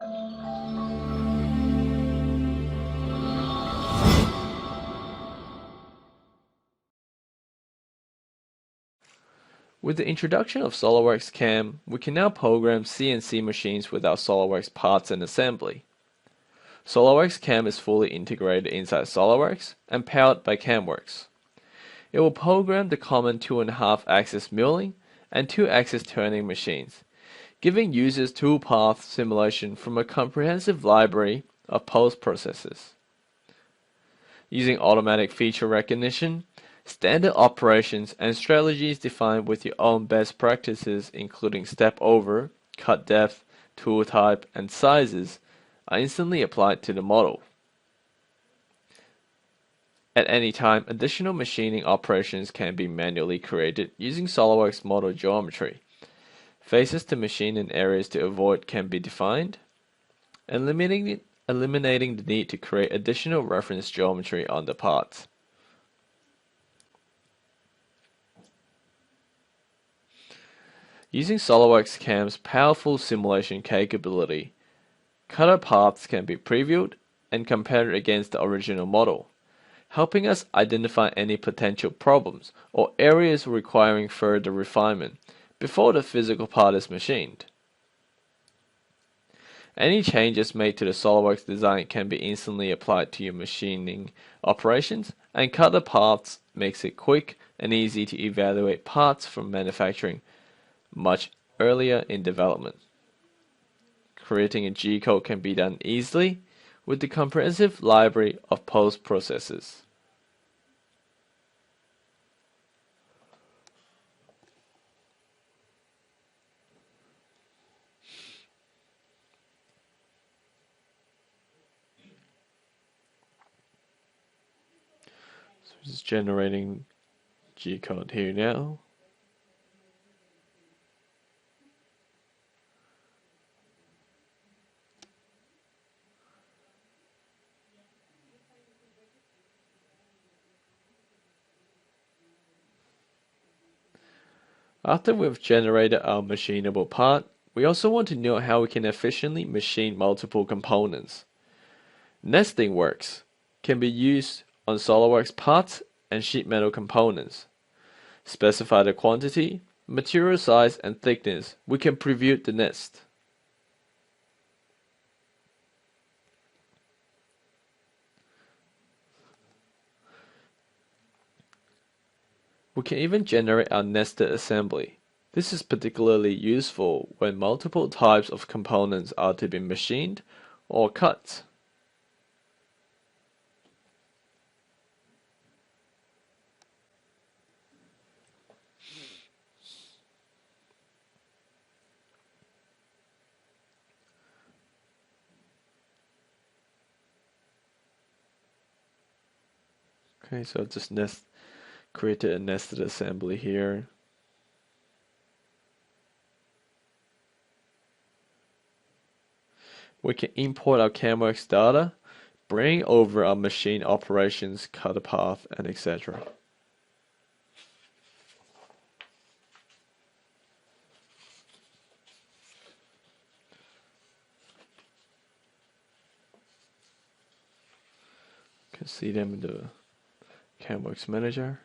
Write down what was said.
With the introduction of Solidworks CAM, we can now program CNC machines with our Solidworks parts and assembly. Solidworks CAM is fully integrated inside Solidworks and powered by Camworks. It will program the common 2.5-axis milling and 2-axis turning machines, giving users toolpath simulation from a comprehensive library of post processes. Using automatic feature recognition, standard operations and strategies defined with your own best practices, including step over, cut depth, tool type, and sizes, are instantly applied to the model. At any time, additional machining operations can be manually created using SOLIDWORKS model geometry. Faces to machine and areas to avoid can be defined, eliminating the need to create additional reference geometry on the parts. Using SOLIDWORKS CAM's powerful simulation capability, cutter paths can be previewed and compared against the original model, helping us identify any potential problems or areas requiring further refinement before the physical part is machined. Any changes made to the SOLIDWORKS design can be instantly applied to your machining operations, and cutter paths makes it quick and easy to evaluate parts from manufacturing much earlier in development. Creating a G-code can be done easily with the comprehensive library of post processes. So just generating G-code here now. After we've generated our machinable part, we also want to know how we can efficiently machine multiple components. Nesting works can be used on SOLIDWORKS parts and sheet metal components. Specify the quantity, material size, and thickness. We can preview the nest. We can even generate our nested assembly. This is particularly useful when multiple types of components are to be machined or cut. Okay, so just created a nested assembly here. We can import our Camworks data, bring over our machine operations, cutter path, and etc. You can see them in the Camworks manager.